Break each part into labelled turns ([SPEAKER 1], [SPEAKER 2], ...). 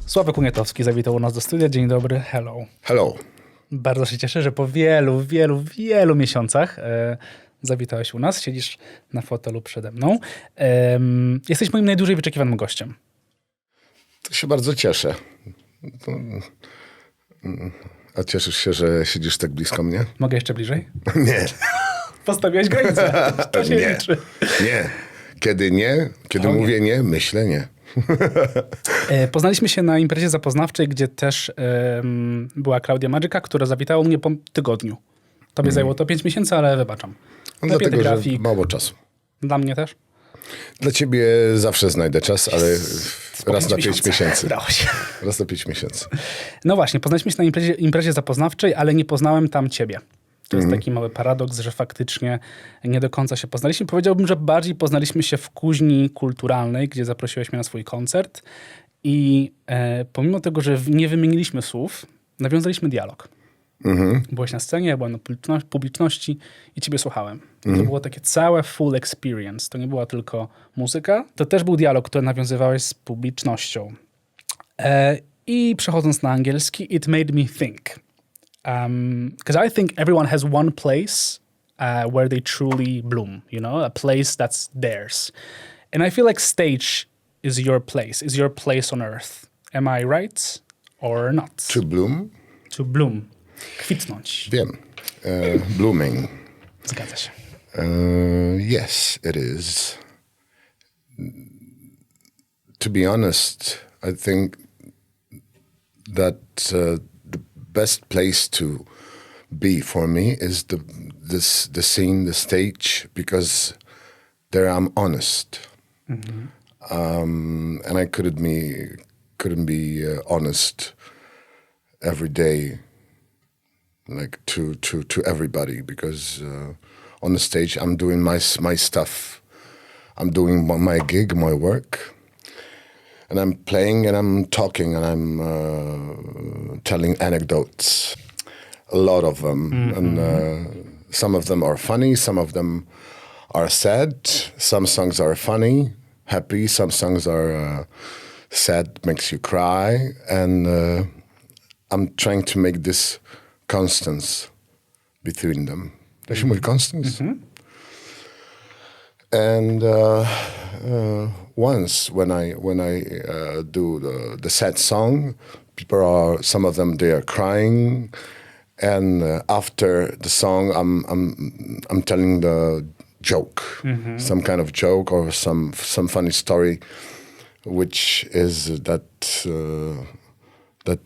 [SPEAKER 1] Sławek Uniatowski zawitał u nas do studia. Dzień dobry, hello.
[SPEAKER 2] Hello.
[SPEAKER 1] Bardzo się cieszę, że po wielu miesiącach zawitałeś u nas. Siedzisz na fotelu przede mną. Jesteś moim najdłużej wyczekiwanym gościem.
[SPEAKER 2] To się bardzo cieszę. A cieszysz się, że siedzisz tak blisko mnie?
[SPEAKER 1] Mogę jeszcze bliżej?
[SPEAKER 2] Nie.
[SPEAKER 1] Postawiłeś granicę. To się
[SPEAKER 2] Nie.
[SPEAKER 1] liczy.
[SPEAKER 2] Nie. Kiedy mówię nie, myślę nie.
[SPEAKER 1] Poznaliśmy się na imprezie zapoznawczej, gdzie też była Klaudia Magica, która zawitała mnie po tygodniu. Tobie zajęło to 5 miesięcy, ale wybaczam.
[SPEAKER 2] Dlatego, że mało czasu.
[SPEAKER 1] Dla mnie też.
[SPEAKER 2] Dla ciebie zawsze znajdę czas, ale raz na 5 miesięcy.
[SPEAKER 1] Udało się.
[SPEAKER 2] Raz na 5 miesięcy.
[SPEAKER 1] No właśnie, poznaliśmy się na imprezie zapoznawczej, ale nie poznałem tam ciebie. To jest taki mały paradoks, że faktycznie nie do końca się poznaliśmy. Powiedziałbym, że bardziej poznaliśmy się w kuźni kulturalnej, gdzie zaprosiłeś mnie na swój koncert i pomimo tego, że nie wymieniliśmy słów, nawiązaliśmy dialog. Byłeś na scenie, ja byłem na publiczności i ciebie słuchałem. To było takie całe full experience. To nie była tylko muzyka, to też był dialog, który nawiązywałeś z publicznością. I przechodząc na angielski, it made me think. Because I think everyone has one place where they truly bloom, you know, a place that's theirs. And I feel like stage is your place on earth. Am I right or not?
[SPEAKER 2] To bloom?
[SPEAKER 1] To bloom. Kwitnąć.
[SPEAKER 2] Wiem. Blooming.
[SPEAKER 1] Zgadza się.
[SPEAKER 2] Yes, it is. To be honest, I think that the best place to be for me is the scene, the stage, because there I'm honest, and I couldn't be honest every day, like to everybody, because on the stage I'm doing my stuff, I'm doing my gig, my work. And I'm playing and I'm talking and I'm telling anecdotes, a lot of them. And some of them are funny, some of them are sad. Some songs are funny, happy. Some songs are sad, makes you cry. And I'm trying to make this constance between them. Da się mówi constance? And once when I do the sad song, some of them they are crying, and after the song I'm telling the joke, some kind of joke or some funny story, which is that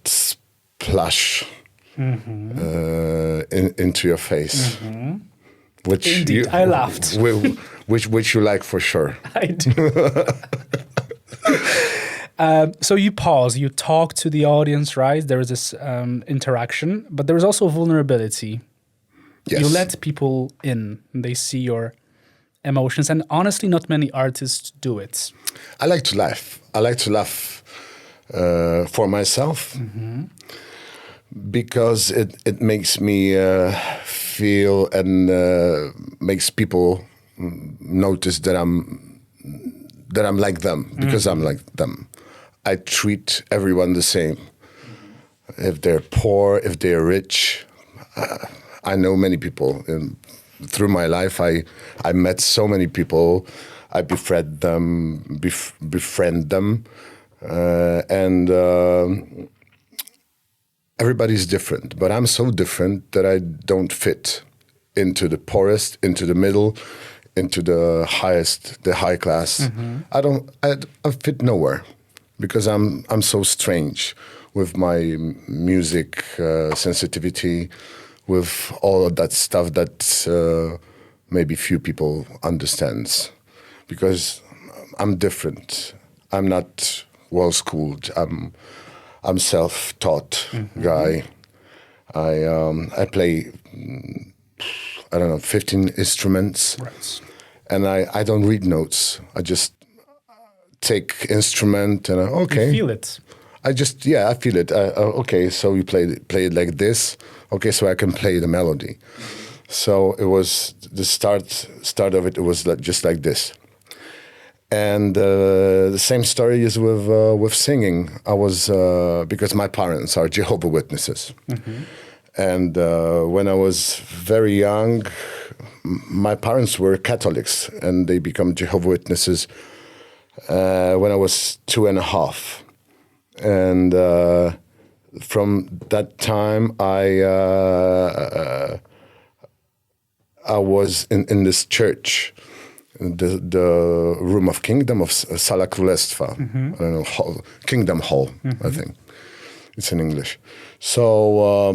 [SPEAKER 2] splash into your face. Which
[SPEAKER 1] Indeed, I laughed.
[SPEAKER 2] Which you like for sure.
[SPEAKER 1] I do. So you pause, you talk to the audience, right? There is this interaction, but there is also vulnerability.
[SPEAKER 2] Yes.
[SPEAKER 1] You let people in, and they see your emotions, and honestly, not many artists do it.
[SPEAKER 2] I like to laugh. I like to laugh for myself because it makes me feel and makes people notice that I'm like them, because I'm like them. I treat everyone the same. If they're poor, if they're rich. I know many people. Through my life, I met so many people. I befriend them, and everybody's different. But I'm so different that I don't fit into the poorest, into the middle, into the high class. I fit nowhere, because I'm so strange with my music sensitivity, with all of that stuff that maybe few people understands, because I'm different. I'm not well-schooled. I'm self-taught guy. I play, I don't know, 15 instruments.
[SPEAKER 1] Right.
[SPEAKER 2] And I don't read notes. I just take instrument and okay.
[SPEAKER 1] You feel it.
[SPEAKER 2] I feel it. Okay, so you play it like this. Okay, so I can play the melody. So it was the start of it. It was just like this, And the same story is with singing. I was because my parents are Jehovah's Witnesses, and when I was very young, my parents were Catholics, and they become Jehovah's Witnesses when I was 2.5, and from that time I was in this church. The Room of Kingdom of Sala Królestwa. I don't know, Kingdom Hall, I think. It's in English. So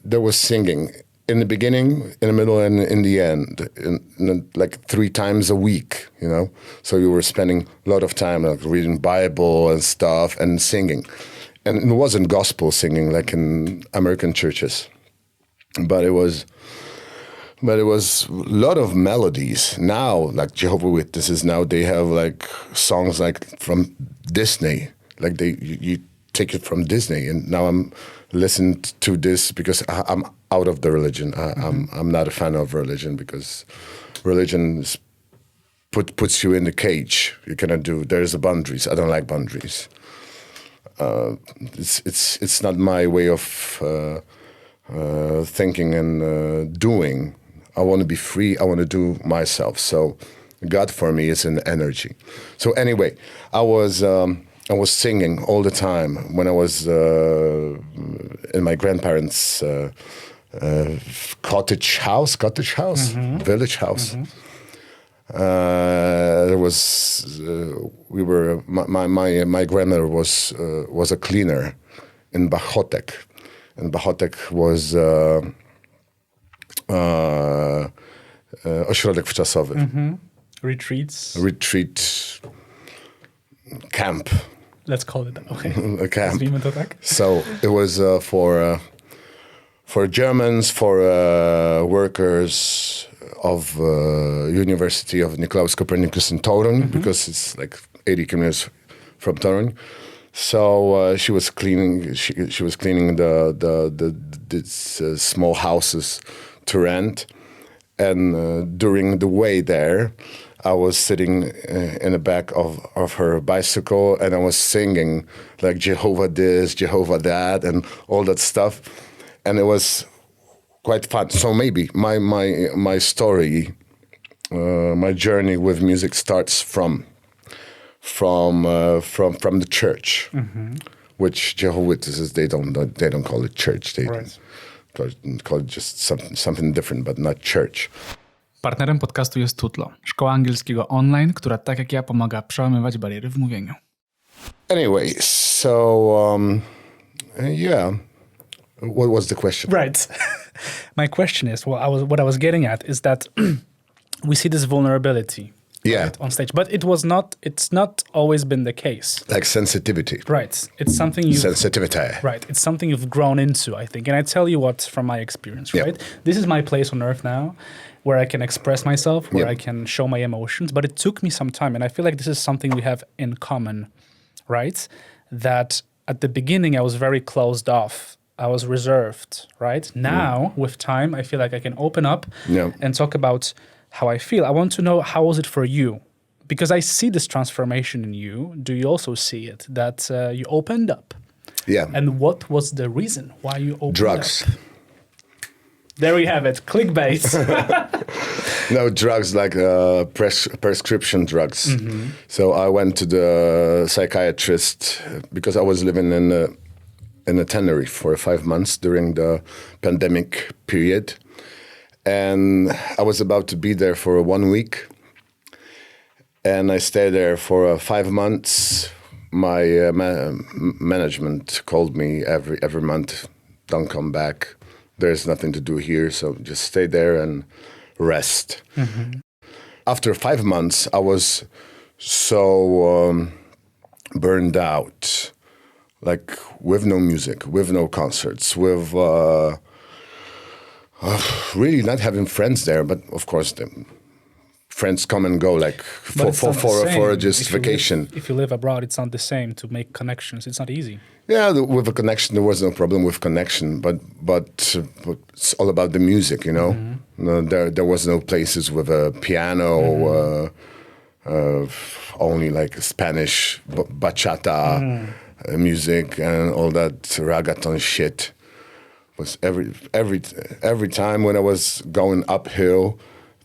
[SPEAKER 2] there was singing in the beginning, in the middle, and in the end, like 3 times a week, you know? So you were spending a lot of time like reading Bible and stuff and singing. And it wasn't gospel singing like in American churches, but it was a lot of melodies. Now, like Jehovah's Witnesses, now they have like songs like from Disney. Like you take it from Disney. And now I'm listening to this because I'm out of the religion. I'm not a fan of religion because religion puts you in the cage. You cannot do, there's boundaries. I don't like boundaries. It's not my way of thinking and doing. I want to be free. I want to do myself. So God for me is an energy. So anyway, I was singing all the time when I was in my grandparents' cottage house, village house. There was my grandmother was a cleaner in Bachotek, and Bachotek was ośrodek wczasowy. Retreat camp.
[SPEAKER 1] Let's call it that. Okay.
[SPEAKER 2] A camp.
[SPEAKER 1] Nazwijmy to tak.
[SPEAKER 2] So it was for Germans, for workers of University of Nicolaus Copernicus in Toruń, because it's like 80 kilometers from Toruń. So she was cleaning. She was cleaning these small houses to rent, and during the way there, I was sitting in the back of her bicycle, and I was singing like Jehovah this, Jehovah that, and all that stuff, and it was quite fun. So maybe my story, my journey with music starts from the church, which Jehovah's Witnesses they don't call it church. They call it just something different, but not church.
[SPEAKER 3] Partnerem podcastu jest Tutlo, szkoła angielskiego online, która tak jak ja pomaga przełamywać bariery w mówieniu.
[SPEAKER 2] Anyway, so yeah, what was the question?
[SPEAKER 1] Right. My question is, what I was getting at is that we see this vulnerability.
[SPEAKER 2] Yeah.
[SPEAKER 1] Right, on stage, but it's not always been the case.
[SPEAKER 2] Like sensitivity.
[SPEAKER 1] Right. It's something Right. It's something you've grown into, I think. And I tell you what, from my experience, right? This is my place on earth now, where I can express myself, where I can show my emotions. But it took me some time. And I feel like this is something we have in common, right? That at the beginning, I was very closed off. I was reserved, right? Now, with time, I feel like I can open up and talk about how I feel. I want to know, how was it for you? Because I see this transformation in you. Do you also see it? That you opened up?
[SPEAKER 2] Yeah.
[SPEAKER 1] And what was the reason why you opened
[SPEAKER 2] Drugs.
[SPEAKER 1] up? There we have it. Clickbait.
[SPEAKER 2] No, drugs, like prescription drugs. So I went to the psychiatrist because I was living in a Tenerife for 5 months during the pandemic period. And I was about to be there for 1 week. And I stayed there for 5 months. My management called me every month, don't come back. There's nothing to do here, so just stay there and rest. After 5 months, I was so burned out, like with no music, with no concerts, with really not having friends there. But of course, the friends come and go, like for just vacation.
[SPEAKER 1] If you live abroad, it's not the same to make connections. It's not easy.
[SPEAKER 2] Yeah, with a connection, there was no problem with connection, but it's all about the music, you know. No, there was no places with a piano, only like Spanish bachata music and all that reggaeton shit. Was every time when I was going uphill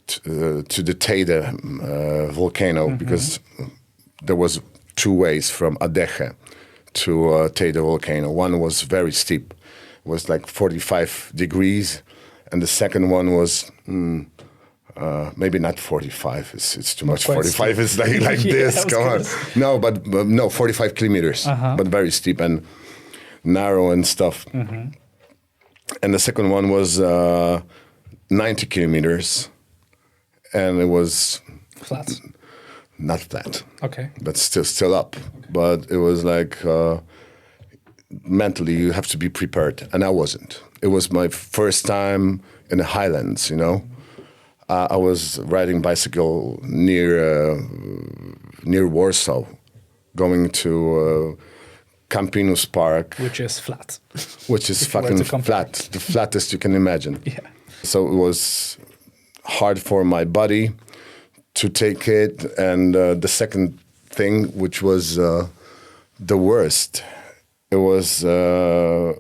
[SPEAKER 2] to the Teide volcano, because there was 2 ways from Adeje to Teide volcano. One was very steep, it was like 45 degrees, and the second one was maybe not 45. It's too much. 45 steep. Is like
[SPEAKER 1] Yeah,
[SPEAKER 2] this. Come on, no, but no, 45 kilometers, but very steep and narrow and stuff. And the second one was 90 kilometers, and it was
[SPEAKER 1] Flat.
[SPEAKER 2] not flat.
[SPEAKER 1] Okay.
[SPEAKER 2] But still up. But it was like mentally you have to be prepared, and I wasn't. It was my first time in the Highlands, you know. I was riding bicycle near Warsaw, going to Campinus Park.
[SPEAKER 1] Which is flat.
[SPEAKER 2] Which is fucking flat. The flattest you can imagine.
[SPEAKER 1] Yeah.
[SPEAKER 2] So it was hard for my body to take it. And the second thing, which was the worst, it was the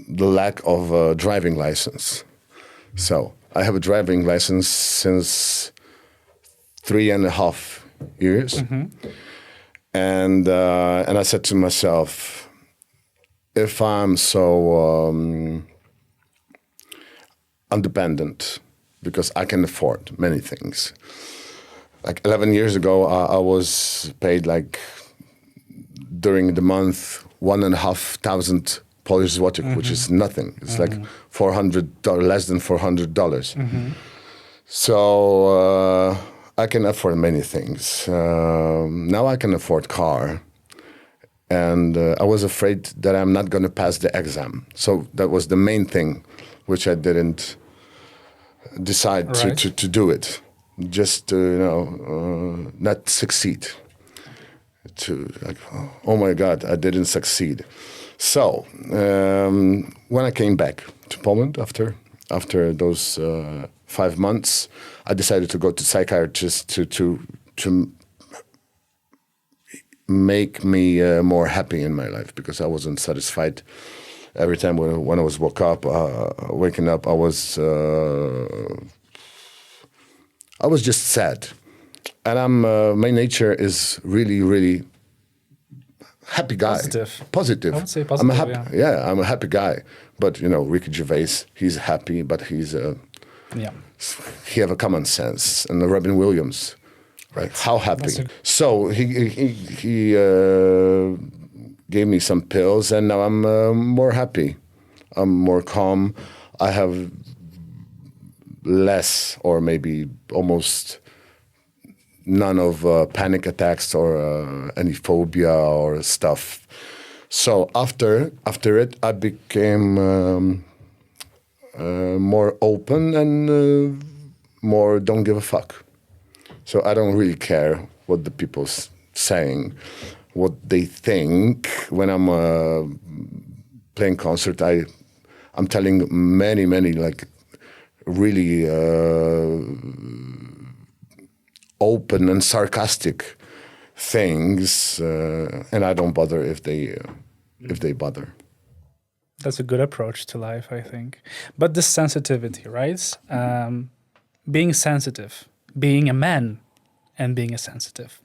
[SPEAKER 2] lack of a driving license. So I have a driving license since 3.5 years. And I said to myself, if I'm so independent, because I can afford many things. Like 11 years ago, I was paid like during the month 1,500 Polish złotych, which is nothing. It's like $400, less than $400. So I can afford many things. Now I can afford car. And I was afraid that I'm not going to pass the exam. So that was the main thing, which I didn't decide to do it. Just to, not succeed. To like, oh my God, I didn't succeed. So when I came back to Poland after those 5 months, I decided to go to psychiatrist to make me more happy in my life, because I wasn't satisfied. Every time when I was waking up, I was just sad. And my nature is really, really happy guy. Positive.
[SPEAKER 1] I would say positive,
[SPEAKER 2] I'm a happy guy. But, Ricky Gervais, he's happy, but he have a common sense. And Robin Williams, right? How happy. So he gave me some pills, and now I'm more happy. I'm more calm. I have less, or maybe almost none of panic attacks or any phobia or stuff. So after it, I became more open and more don't give a fuck. So I don't really care what the people's saying, what they think. When I'm playing concert, I'm telling many like really open and sarcastic things, and I don't bother if they bother.
[SPEAKER 1] That's a good approach to life, I think. But this sensitivity, right? Being sensitive, being a man and being a sensitive.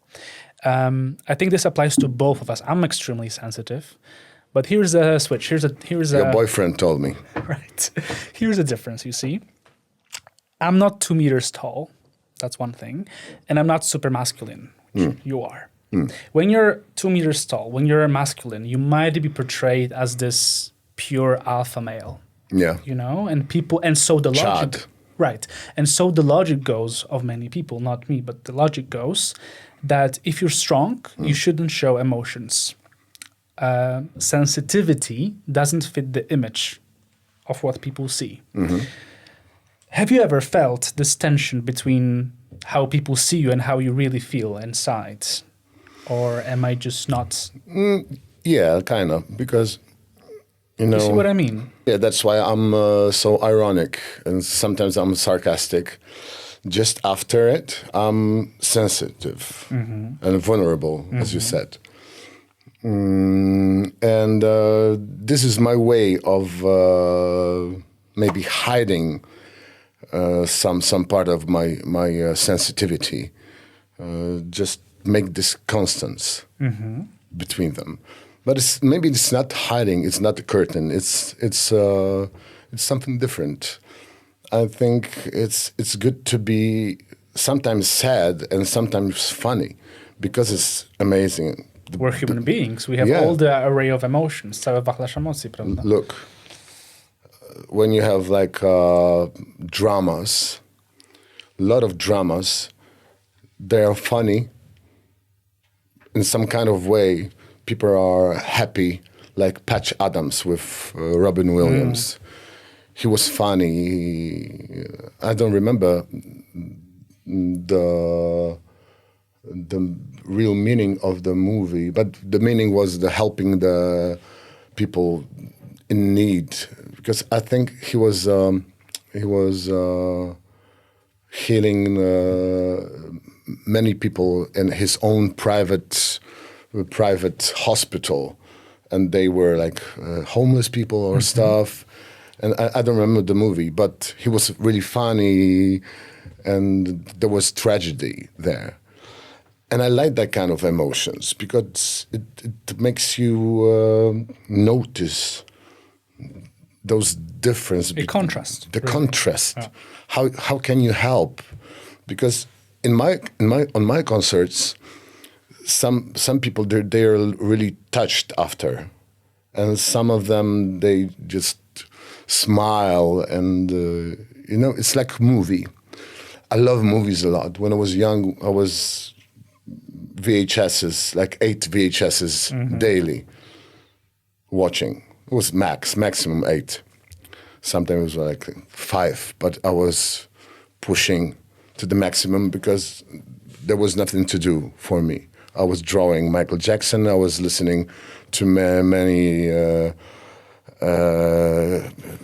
[SPEAKER 1] I think this applies to both of us. I'm extremely sensitive, but here's a switch. Here's
[SPEAKER 2] Your boyfriend told me.
[SPEAKER 1] Right. Here's a difference, you see. I'm not 2 meters tall. That's one thing. And I'm not super masculine. You are. When you're 2 meters tall, when you're masculine, you might be portrayed as this pure alpha male.
[SPEAKER 2] Yeah.
[SPEAKER 1] And so the logic.
[SPEAKER 2] Chad.
[SPEAKER 1] Right. And so the logic goes of many people, not me, but the logic goes that if you're strong, you shouldn't show emotions. Sensitivity doesn't fit the image of what people see. Have you ever felt this tension between how people see you and how you really feel inside? Or am I just not?
[SPEAKER 2] Yeah, kind of, because,
[SPEAKER 1] You see what I mean?
[SPEAKER 2] Yeah, that's why I'm so ironic, and sometimes I'm sarcastic. just after it, I'm sensitive and vulnerable, as you said. And this is my way of maybe hiding some part of my sensitivity. Just make this constance between them. But maybe it's not hiding. It's not a curtain. It's something different. I think it's good to be sometimes sad and sometimes funny, because it's amazing.
[SPEAKER 1] We're human beings. We have all the array of emotions. Cały wachlarz emocji, prawda?
[SPEAKER 2] Look, when you have like dramas, a lot of dramas, they are funny in some kind of way. People are happy, like Patch Adams with Robin Williams. He was funny. I don't remember the real meaning of the movie, but the meaning was the helping the people in need, because I think he was healing many people in his own private hospital, and they were like homeless people or stuff. And I don't remember the movie, but he was really funny, and there was tragedy there. And I like that kind of emotions, because it makes you notice those differences.
[SPEAKER 1] A contrast.
[SPEAKER 2] The
[SPEAKER 1] really.
[SPEAKER 2] contrast.
[SPEAKER 1] Yeah.
[SPEAKER 2] How can you help? Because on my concerts, some people they are really touched after, and some of them they just smile, and it's like a movie. I love movies a lot. When I was young, I was VHSs, like 8 VHSs daily watching. It was maximum 8. Sometimes it was like 5, but I was pushing to the maximum because there was nothing to do for me. I was drawing Michael Jackson. I was listening to many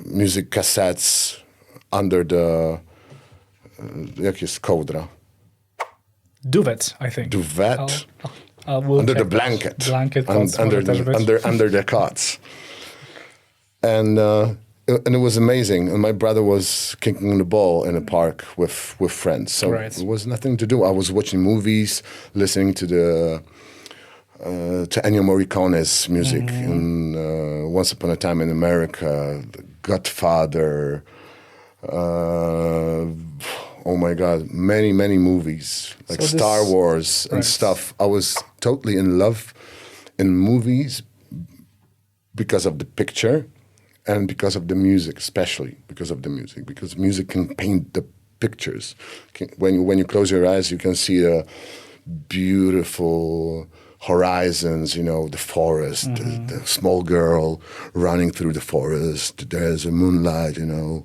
[SPEAKER 2] music cassettes under the jak jest kołdra?
[SPEAKER 1] Duvet, I think.
[SPEAKER 2] Duvet?
[SPEAKER 1] We'll
[SPEAKER 2] Under the
[SPEAKER 1] check.
[SPEAKER 2] blanket.
[SPEAKER 1] Blanket cots
[SPEAKER 2] under the cots. And it was amazing. And my brother was kicking the ball in a park with friends. So there was nothing to do. I was watching movies, listening to Ennio Morricone's music. And Once Upon a Time in America, The Godfather, oh my God, many movies, like Star Wars and stuff. I was totally in love in movies because of the picture and because of the music, especially because of the music, because music can paint the pictures. When you close your eyes, you can see the beautiful horizons, the forest, the small girl running through the forest, there's a moonlight, and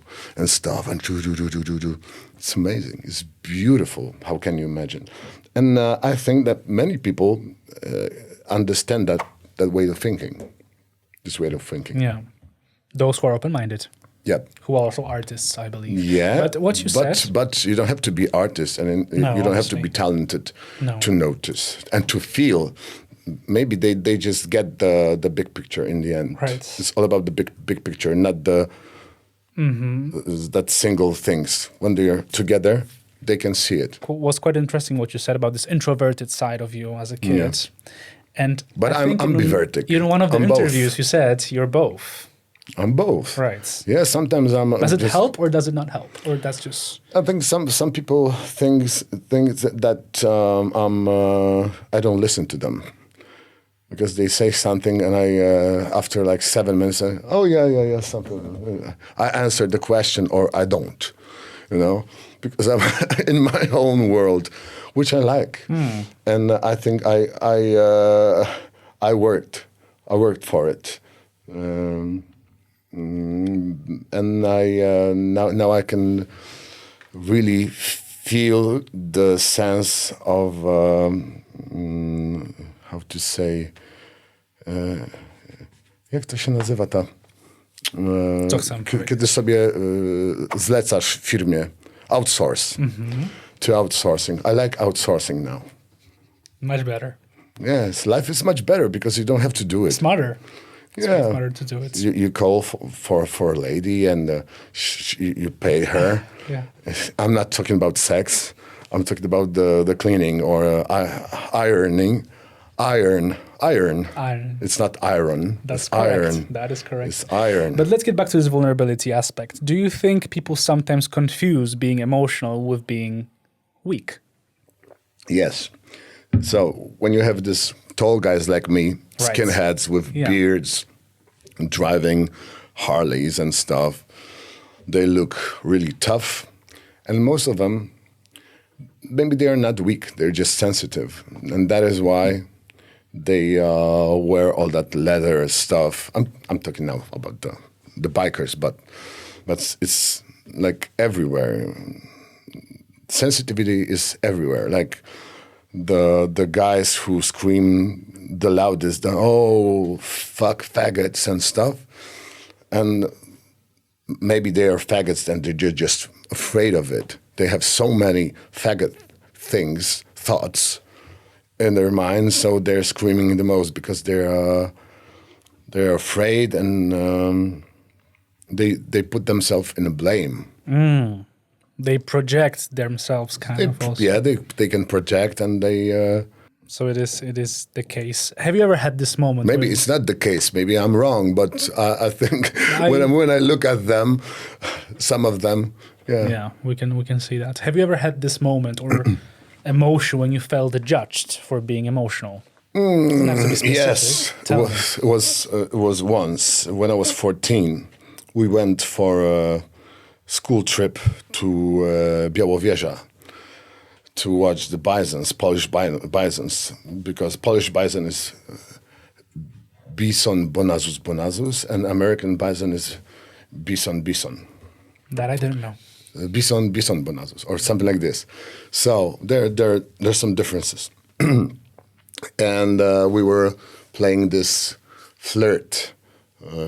[SPEAKER 2] stuff, and do. It's amazing. It's beautiful. How can you imagine? And I think that many people understand that way of thinking, this way of thinking.
[SPEAKER 1] Yeah. Those who are open-minded.
[SPEAKER 2] Yeah.
[SPEAKER 1] Who are also artists, I believe.
[SPEAKER 2] Yeah.
[SPEAKER 1] But what you said...
[SPEAKER 2] But you don't have to be artist, and you don't have to be talented to notice and to feel. Maybe they just get the big picture in the end.
[SPEAKER 1] Right.
[SPEAKER 2] It's all about the big picture, not the that single things. When they are together, they can see it.
[SPEAKER 1] It was quite interesting what you said about this introverted side of you as a kid.
[SPEAKER 2] Yeah. But I'm ambivertic.
[SPEAKER 1] In one of the
[SPEAKER 2] I'm
[SPEAKER 1] interviews,
[SPEAKER 2] both.
[SPEAKER 1] you said you're both.
[SPEAKER 2] I'm both.
[SPEAKER 1] Right.
[SPEAKER 2] Yeah, sometimes I'm...
[SPEAKER 1] Does it help or does it not help? Or that's just...
[SPEAKER 2] I think some people think that I don't listen to them. Because they say something and I, after like 7 minutes, yeah, something. I answer the question or I don't, because I'm in my own world, which I like. And I think I worked for it. And now I can really feel the sense of how to say, jak to się nazywa ta,
[SPEAKER 1] Co chcę
[SPEAKER 2] kiedy sobie zlecasz firmie outsource. To outsourcing. I like outsourcing now.
[SPEAKER 1] Much better.
[SPEAKER 2] Yes, life is much better because you don't have to do it.
[SPEAKER 1] Smarter. It's
[SPEAKER 2] Yeah.
[SPEAKER 1] much smarter to do it.
[SPEAKER 2] You call for a lady and you pay her.
[SPEAKER 1] Yeah.
[SPEAKER 2] I'm not talking about sex. I'm talking about the cleaning or ironing. Iron.
[SPEAKER 1] Iron.
[SPEAKER 2] It's not iron.
[SPEAKER 1] That's
[SPEAKER 2] it's
[SPEAKER 1] correct.
[SPEAKER 2] iron.
[SPEAKER 1] That is correct.
[SPEAKER 2] It's iron.
[SPEAKER 1] But let's get back to this vulnerability aspect. Do you think people sometimes confuse being emotional with being weak?
[SPEAKER 2] Yes. So when you have these tall guys like me,
[SPEAKER 1] Right.
[SPEAKER 2] skinheads with
[SPEAKER 1] Yeah.
[SPEAKER 2] beards, driving Harleys and stuff, they look really tough. And most of them, maybe they are not weak, they're just sensitive. And that is why they wear all that leather stuff. I'm talking now about the bikers, but it's like everywhere. Sensitivity is everywhere. Like the guys who scream the loudest, fuck faggots and stuff. And maybe they are faggots and they're just afraid of it. They have so many faggot thoughts in their minds, so they're screaming the most because they're afraid and they put themselves in a blame.
[SPEAKER 1] They project themselves also.
[SPEAKER 2] Yeah, they can project and they.
[SPEAKER 1] So it is the case. Have you ever had this moment?
[SPEAKER 2] Maybe
[SPEAKER 1] where-
[SPEAKER 2] it's not the case. Maybe I'm wrong, but I think when I look at them, some of them,
[SPEAKER 1] Yeah, we can see that. Have you ever had this moment or emotion when you felt judged for being emotional? Doesn't have to be specific.
[SPEAKER 2] Yes,
[SPEAKER 1] Tell me.
[SPEAKER 2] it was once when I was 14. We went for a school trip to Białowieża to watch the bisons, Polish bisons, because Polish bison is bison bonazus, and American bison is bison.
[SPEAKER 1] That I didn't know.
[SPEAKER 2] Bison bonazus, or something like this. So there's some differences. And we were playing this flirt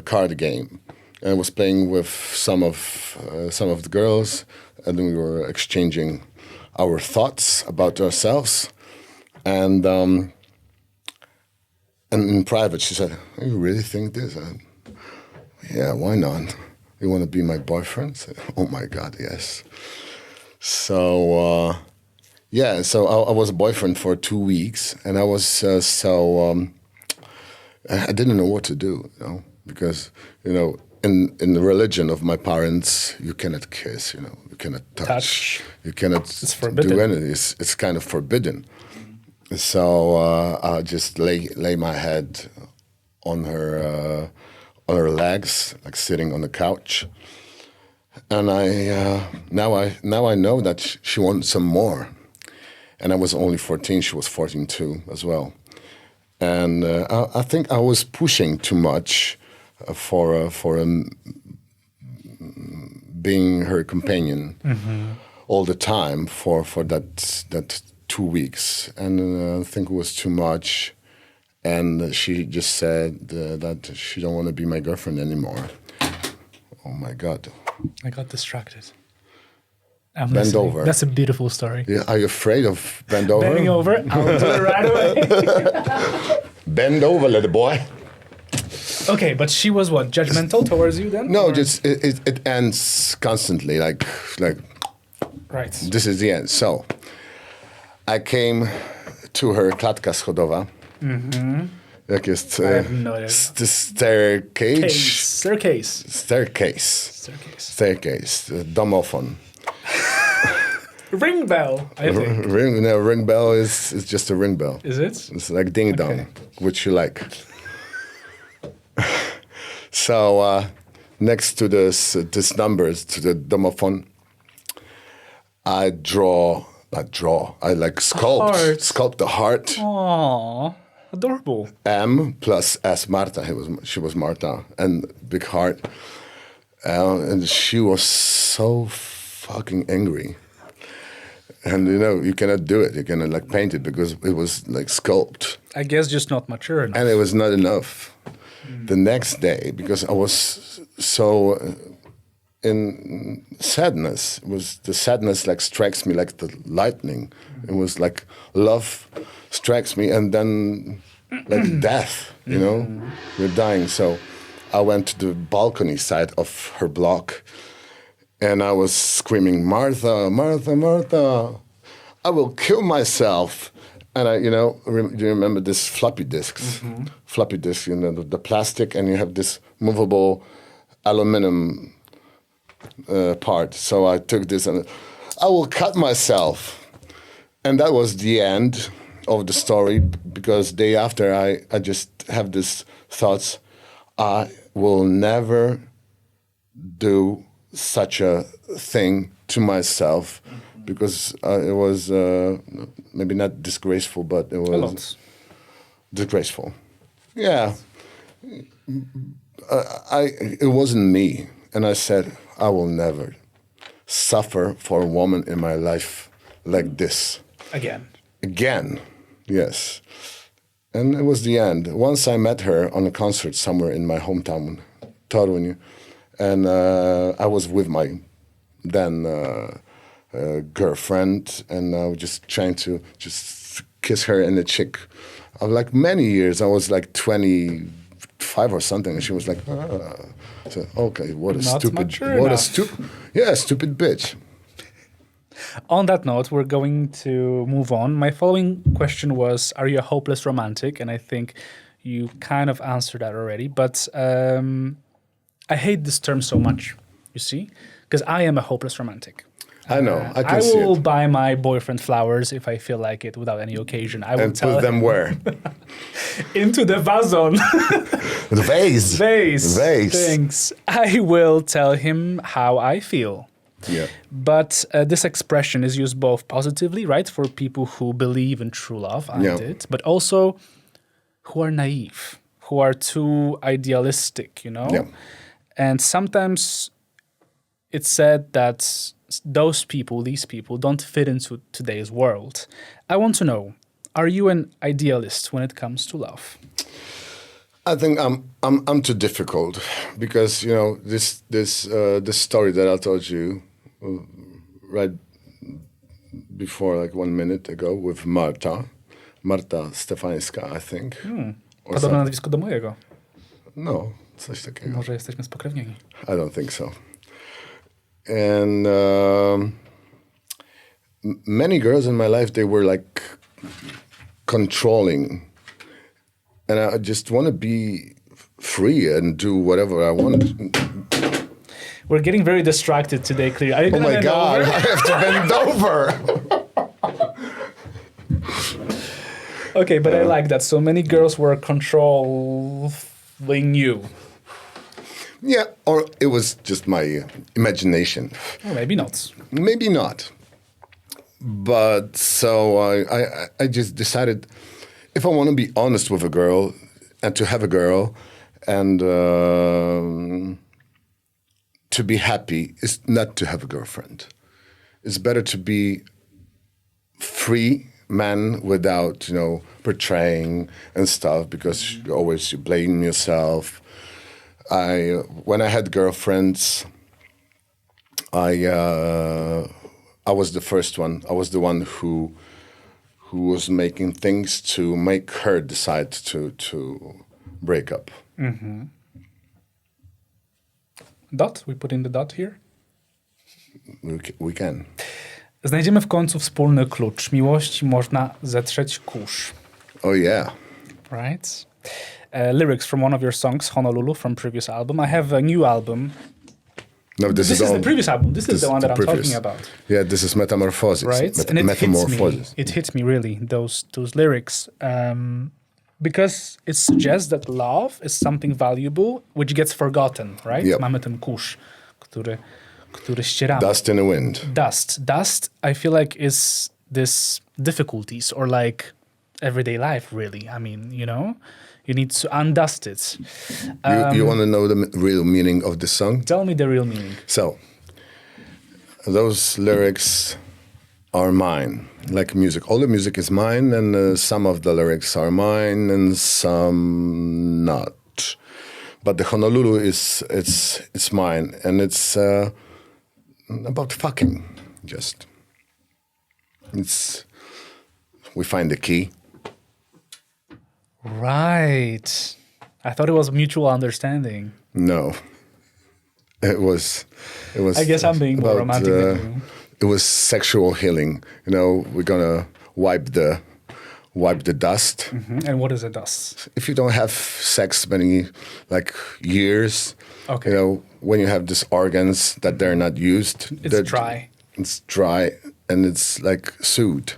[SPEAKER 2] card game. And I was playing with some of the girls, and we were exchanging our thoughts about ourselves. And in private, she said, "You really think this?" I said, "Yeah, why not? You want to be my boyfriend?" I said, "Oh my God, yes." So I was a boyfriend for 2 weeks, and I was I didn't know what to do, because in the religion of my parents, you cannot kiss, you cannot touch. You cannot
[SPEAKER 1] forbidden.
[SPEAKER 2] do anything. It's kind of forbidden. So I just lay my head on her legs, like sitting on the couch. And now I know that she wants some more. And I was only 14; she was 14 too, as well. And I think I was pushing too much for being her companion all the time for that 2 weeks, and I think it was too much. And she just said that she don't want to be my girlfriend anymore. Oh my God!
[SPEAKER 1] I got distracted.
[SPEAKER 2] Bend
[SPEAKER 1] listening.
[SPEAKER 2] over.
[SPEAKER 1] That's a beautiful story.
[SPEAKER 2] Yeah, are you afraid of bend over?
[SPEAKER 1] Bending over, I'll do it right away.
[SPEAKER 2] Bend over, little boy.
[SPEAKER 1] Okay, but she was what, judgmental towards you then?
[SPEAKER 2] No,
[SPEAKER 1] Or-
[SPEAKER 2] just it ends constantly. Like
[SPEAKER 1] Right.
[SPEAKER 2] this is the end. So I came to her klatka schodowa. Jak jest
[SPEAKER 1] I have no idea.
[SPEAKER 2] Staircase, domofon.
[SPEAKER 1] Ring bell, I think.
[SPEAKER 2] Ring bell is just a ring bell.
[SPEAKER 1] Is it?
[SPEAKER 2] It's like ding dong,
[SPEAKER 1] Okay.
[SPEAKER 2] which you like. So next to this numbers, to the domophone, I
[SPEAKER 1] heart.
[SPEAKER 2] sculpt the heart.
[SPEAKER 1] Aww, adorable.
[SPEAKER 2] M plus S Marta. She was Marta, and big heart. And she was so fucking angry. And you cannot do it. You cannot paint it because it was sculpt.
[SPEAKER 1] I guess just not mature enough.
[SPEAKER 2] And it was not enough. The next day, because I was so in sadness. It was the sadness like strikes me like the lightning. It was like love strikes me and then like death, you know, you're dying. So I went to the balcony side of her block and I was screaming, Martha, Martha, Martha, I will kill myself. And I, you know, do you remember this floppy disks? Floppy disk, you know, the plastic, and you have this movable aluminum part. So I took this and I will cut myself. And that was the end of the story, because day after I just have this thoughts, I will never do such a thing to myself, because it was maybe not disgraceful, but it was disgraceful. Yeah. It wasn't me. And I said, I will never suffer for a woman in my life like this. Again, yes. And it was the end. Once I met her on a concert somewhere in my hometown, Toruń, and I was with my then girlfriend, and I was just trying to just kiss her in the cheek. Like many years, I was like 25 or something, and she was like, I said, okay, what a
[SPEAKER 1] Not
[SPEAKER 2] stupid,
[SPEAKER 1] mature
[SPEAKER 2] what
[SPEAKER 1] enough.
[SPEAKER 2] stupid bitch.
[SPEAKER 1] On that note, we're going to move on. My following question was, are you a hopeless romantic? And I think you kind of answered that already. But I hate this term so much, you see? Because I am a hopeless romantic.
[SPEAKER 2] I know, I can
[SPEAKER 1] I
[SPEAKER 2] see
[SPEAKER 1] will
[SPEAKER 2] it.
[SPEAKER 1] buy my boyfriend flowers if I feel like it without any occasion. I will
[SPEAKER 2] And
[SPEAKER 1] tell
[SPEAKER 2] put them
[SPEAKER 1] him
[SPEAKER 2] where?
[SPEAKER 1] into the vazon.
[SPEAKER 2] The vase.
[SPEAKER 1] Vase.
[SPEAKER 2] Vase.
[SPEAKER 1] Thanks. I will tell him how I feel.
[SPEAKER 2] Yeah.
[SPEAKER 1] But this expression is used both positively, right, for people who believe in true love, I did, but also who are naive, who are too idealistic, you know?
[SPEAKER 2] Yeah.
[SPEAKER 1] And sometimes it's said that those people, these people, don't fit into today's world. I want to know, are you an idealist when it comes to love?
[SPEAKER 2] I think I'm too difficult, because you know this story that I told you right before, like 1 minute ago, with Marta Stefańska, I think. Or
[SPEAKER 1] Podobne nazwisko do mojego.
[SPEAKER 2] No, coś takiego.
[SPEAKER 1] Może jesteśmy spokrewnieni.
[SPEAKER 2] I don't think so. And many girls in my life, they were like controlling. And I just want to be free and do whatever I want.
[SPEAKER 1] We're getting very distracted today, Clear. Are you
[SPEAKER 2] Oh
[SPEAKER 1] gonna
[SPEAKER 2] my
[SPEAKER 1] bend
[SPEAKER 2] God,
[SPEAKER 1] over?
[SPEAKER 2] I have to bend over.
[SPEAKER 1] Okay, but I like that. So many girls were controlling you.
[SPEAKER 2] Yeah, or it was just my imagination.
[SPEAKER 1] Or maybe not.
[SPEAKER 2] Maybe not. But so I just decided, if I want to be honest with a girl and to have a girl and to be happy, is not to have a girlfriend. It's better to be free man without, you know, portraying and stuff, because you blame yourself. When I had girlfriends, I was the first one. I was the one who was making things to make her decide to break up.
[SPEAKER 1] Mm-hmm. Dot? We put in the dot here?
[SPEAKER 2] We can.
[SPEAKER 1] Znajdziemy w końcu wspólny klucz. Miłości można zetrzeć kurz.
[SPEAKER 2] Oh yeah.
[SPEAKER 1] Right? Lyrics from one of your songs, Honolulu, from previous album. I have a new album.
[SPEAKER 2] No, this is
[SPEAKER 1] the previous album. This is the one that I'm
[SPEAKER 2] previous.
[SPEAKER 1] talking about.
[SPEAKER 2] Yeah, this is Metamorphosis.
[SPEAKER 1] Right? And it
[SPEAKER 2] Metamorphosis.
[SPEAKER 1] hits me really, those lyrics. Because it suggests that love is something valuable, which gets forgotten, right?
[SPEAKER 2] Yep.
[SPEAKER 1] Mamy ten kurz, który ścieramy.
[SPEAKER 2] Dust in the wind.
[SPEAKER 1] Dust, I feel like is this difficulties or like everyday life, really. I mean, you know, you need to undust it.
[SPEAKER 2] You want to know the real meaning of this song?
[SPEAKER 1] Tell me the real meaning.
[SPEAKER 2] So, those lyrics are mine, like music. All the music is mine, and some of the lyrics are mine, and some not. But the Honolulu it's mine, and it's about fucking. Just we find the key.
[SPEAKER 1] Right. I thought it was mutual understanding.
[SPEAKER 2] No, it was.
[SPEAKER 1] I guess I'm being more romantic than you.
[SPEAKER 2] It was sexual healing. You know, we're gonna wipe the dust.
[SPEAKER 1] Mm-hmm. And what is a dust?
[SPEAKER 2] If you don't have sex many years,
[SPEAKER 1] Okay.
[SPEAKER 2] you know, when you have these organs that they're not used,
[SPEAKER 1] It's dry.
[SPEAKER 2] It's dry and it's like soot.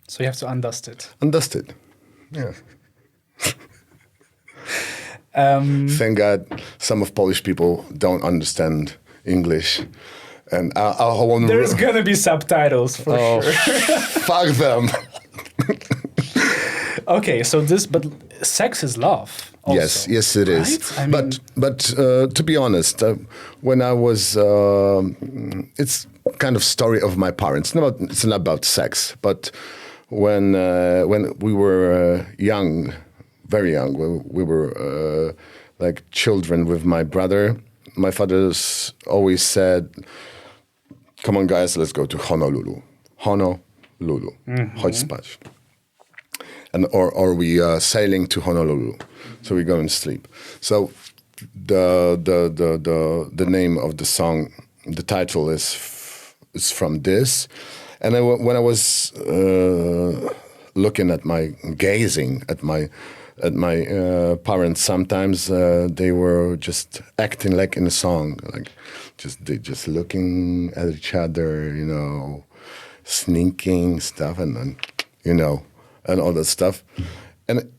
[SPEAKER 1] So you have to undust it.
[SPEAKER 2] Undusted. Yeah.
[SPEAKER 1] Um,
[SPEAKER 2] Thank God some of Polish people don't understand English. And I won't...
[SPEAKER 1] There's gonna be subtitles for sure.
[SPEAKER 2] Fuck them.
[SPEAKER 1] Okay, so but sex is love. Also,
[SPEAKER 2] Yes, it is.
[SPEAKER 1] Right? I mean,
[SPEAKER 2] But to be honest, when I was, it's kind of story of my parents. It's not about sex, but when we were young, very young, we were like children with my brother. My father always said, "Come on, guys, let's go to Honolulu. Honolulu. Chodź spać." And or we sailing to Honolulu, so we go and sleep. So the name of the song, the title is from this. And when I was gazing at my parents, sometimes they were just acting like in a song, like just looking at each other, you know, sneaking stuff, and then, you know, and all that stuff, and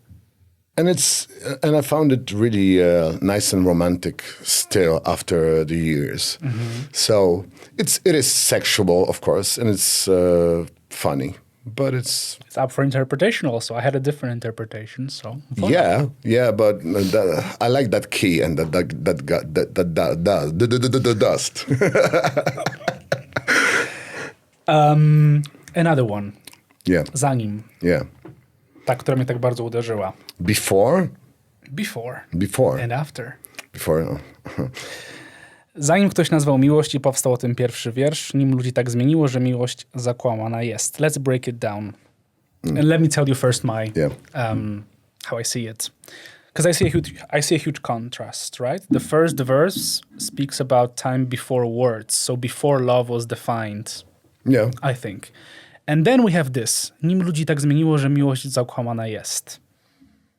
[SPEAKER 2] I found it really nice and romantic still after the years. So it is sexual, of course, and it's funny, but it's
[SPEAKER 1] up for interpretation. Also, I had a different interpretation. So
[SPEAKER 2] yeah, but I like that key and that dust.
[SPEAKER 1] Another one.
[SPEAKER 2] Yeah.
[SPEAKER 1] Zanim.
[SPEAKER 2] Yeah.
[SPEAKER 1] Ta, która mnie tak bardzo uderzyła.
[SPEAKER 2] Before.
[SPEAKER 1] And after.
[SPEAKER 2] Before.
[SPEAKER 1] Zanim ktoś nazwał miłość i powstał o tym pierwszy wiersz, nim ludzi tak zmieniło, że miłość zakłamana jest. Let's break it down. And let me tell you first how I see it. Because I see a huge contrast, right? The first verse speaks about time before words. So before love was defined.
[SPEAKER 2] Yeah.
[SPEAKER 1] I think. And then we have this. Nim ludzi tak zmieniło, że miłość zakłamana jest.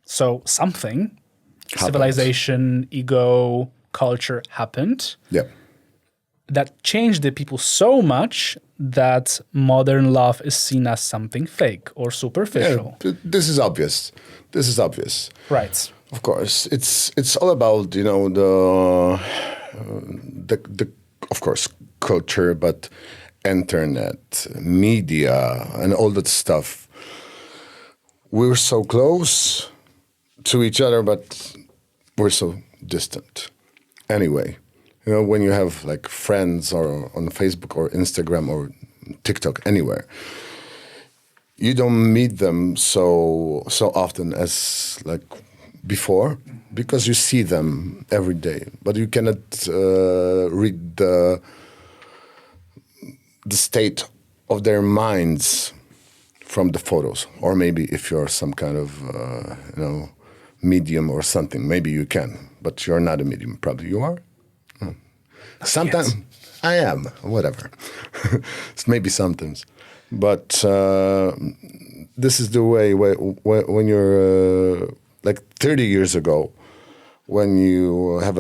[SPEAKER 1] So something, civilization, ego, culture happened.
[SPEAKER 2] Yeah.
[SPEAKER 1] That changed the people so much that modern love is seen as something fake or superficial.
[SPEAKER 2] Yeah, this is obvious.
[SPEAKER 1] Right.
[SPEAKER 2] Of course, it's all about, you know, the of course culture, but internet, media, and all that stuff. We're so close to each other, but we're so distant. Anyway, you know, when you have like friends or on Facebook or Instagram or TikTok, anywhere, you don't meet them so often as like before, because you see them every day, but you cannot read the state of their minds from the photos. Or maybe if you're some kind of medium or something, maybe you can, but you're not a medium. Probably you are. Sometimes I am, whatever. Maybe sometimes, but this is the way when you're like 30 years ago, when you have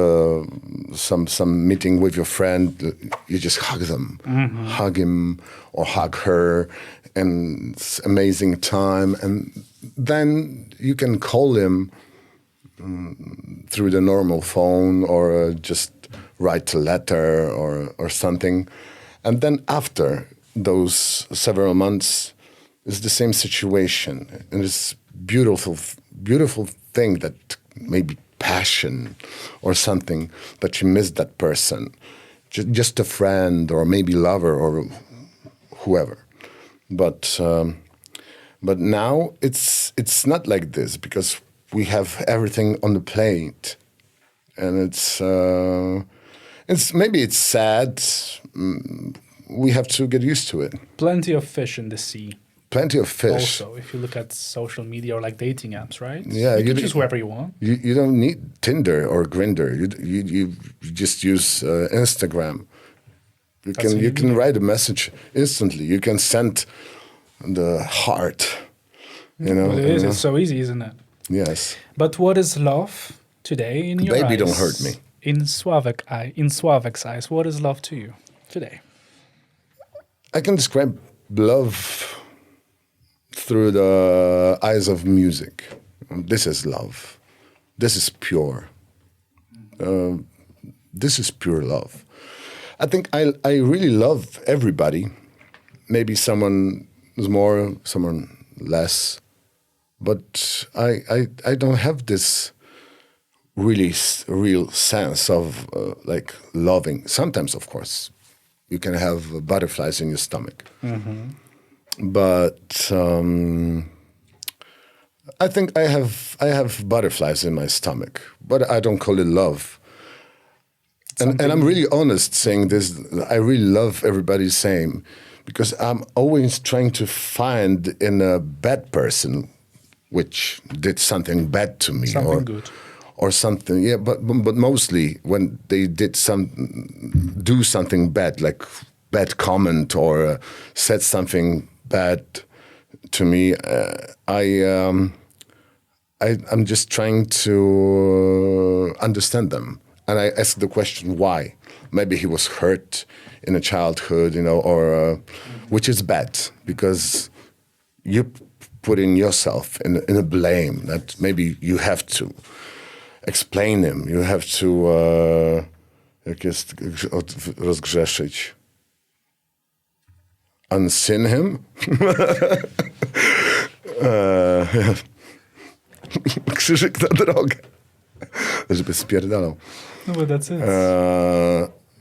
[SPEAKER 2] some meeting with your friend, you just hug them, hug him or hug her, and it's amazing time. And then you can call him through the normal phone or just write a letter or something. And then after those several months, it's the same situation. And it's beautiful thing that maybe passion or something that you miss that person, just a friend or maybe lover or whoever. But now it's not like this, because we have everything on the plate, and it's maybe it's sad. We have to get used to it.
[SPEAKER 1] Plenty of fish in the sea.
[SPEAKER 2] Plenty of fish.
[SPEAKER 1] Also, if you look at social media or like dating apps, right?
[SPEAKER 2] Yeah,
[SPEAKER 1] you can choose whoever you want.
[SPEAKER 2] You don't need Tinder or Grindr. You just use Instagram. You can write a message instantly. You can send the heart. You know,
[SPEAKER 1] Well, it is. It's so easy, isn't it?
[SPEAKER 2] Yes.
[SPEAKER 1] But what is love today in your eyes?
[SPEAKER 2] Baby, don't hurt me.
[SPEAKER 1] In SŁAWEK's eyes, what is love to you today?
[SPEAKER 2] I can describe love through the eyes of music. This is love. This is pure. This is pure love. I think I really love everybody. Maybe someone is more, someone less. But I don't have this really real sense of like loving. Sometimes, of course, you can have butterflies in your stomach. Mm-hmm. But I think I have butterflies in my stomach, but I don't call it love. And I'm really honest saying this. I really love everybody same, because I'm always trying to find in a bad person which did something bad to me,
[SPEAKER 1] Something good.
[SPEAKER 2] Or something. Yeah, but mostly when they did do something bad, like bad comment or said something bad to me, I'm just trying to understand them. And I ask the question, why? Maybe he was hurt in a childhood, or which is bad, because you put in yourself in a blame that maybe you have to explain him. You have to, jak jest rozgrzeszyć? Unsin him? Krzyżyk na drogę. Żeby spierdalał.
[SPEAKER 1] No, but that's it.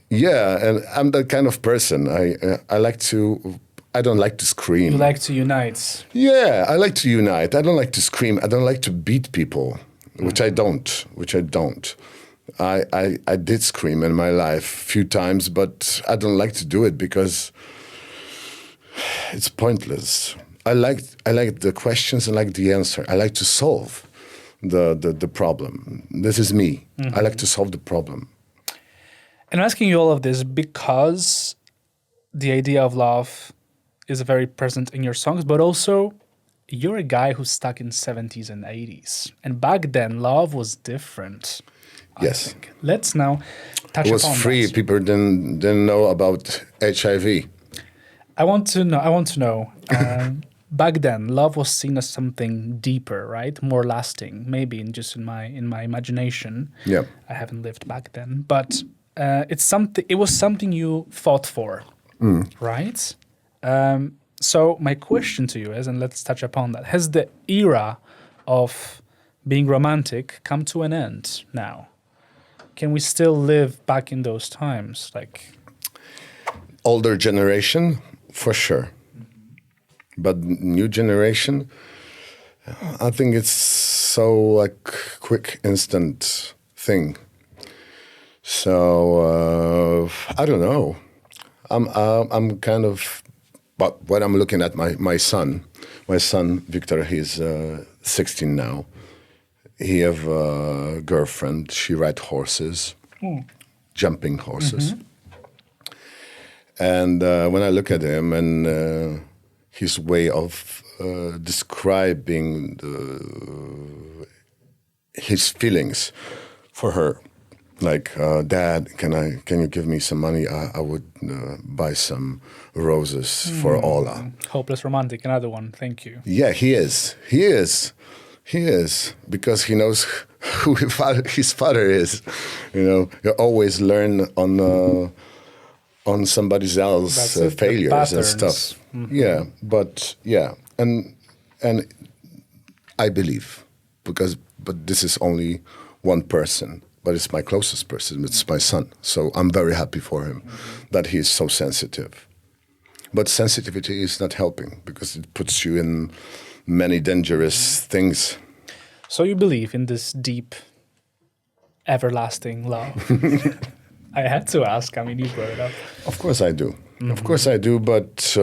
[SPEAKER 2] Yeah, and I'm that kind of person. I don't like to scream.
[SPEAKER 1] You like to unite.
[SPEAKER 2] Yeah, I like to unite. I don't like to scream. I don't like to beat people, which I don't. I did scream in my life a few times, but I don't like to do it because it's pointless. I like the questions and like the answer. I like to solve the problem. This is me. Mm-hmm. I like to solve the problem.
[SPEAKER 1] And I'm asking you all of this because the idea of love is very present in your songs, but also you're a guy who's stuck in 70s and 80s. And back then, love was different.
[SPEAKER 2] Yes.
[SPEAKER 1] I think. Let's now touch upon that.
[SPEAKER 2] It was free. People didn't know about HIV.
[SPEAKER 1] I want to know. Back then, love was seen as something deeper, right? More lasting. Maybe in my imagination.
[SPEAKER 2] Yeah.
[SPEAKER 1] I haven't lived back then, but it was something you fought for, right? So my question to you is, and let's touch upon that: has the era of being romantic come to an end now? Can we still live back in those times, like
[SPEAKER 2] older generation? For sure. But new generation, I think it's so like quick, instant thing. So I don't know. I'm kind of, but when I'm looking at my son Victor, he's 16 now. He have a girlfriend. She rides horses, jumping horses. Mm-hmm. And when I look at him and his way of describing his feelings for her, like, Dad, can you give me some money? I would buy some roses for Ola.
[SPEAKER 1] Hopeless romantic, another one. Thank you.
[SPEAKER 2] Yeah, he is, because he knows who his father is. You always learn on somebody else's failures and stuff. Mm-hmm. Yeah, but and I believe, but this is only one person, but it's my closest person. It's my son, so I'm very happy for him that he is so sensitive. But sensitivity is not helping because it puts you in many dangerous things.
[SPEAKER 1] So you believe in this deep, everlasting love? I had to ask. I mean, you brought it up.
[SPEAKER 2] Of course I do. Of course I do, but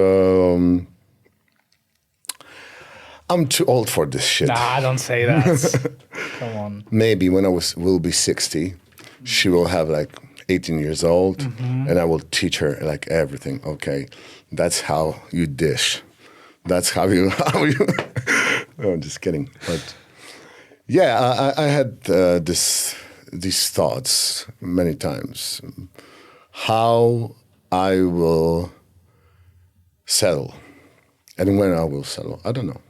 [SPEAKER 2] I'm too old for this shit.
[SPEAKER 1] Nah, don't say that. Come on.
[SPEAKER 2] Maybe when will be 60, she will have like 18 years old, and I will teach her like everything. Okay, that's how you dish. That's how you. No, I'm just kidding. But yeah, I had these thoughts many times. How I will settle, and when I will settle, I don't know.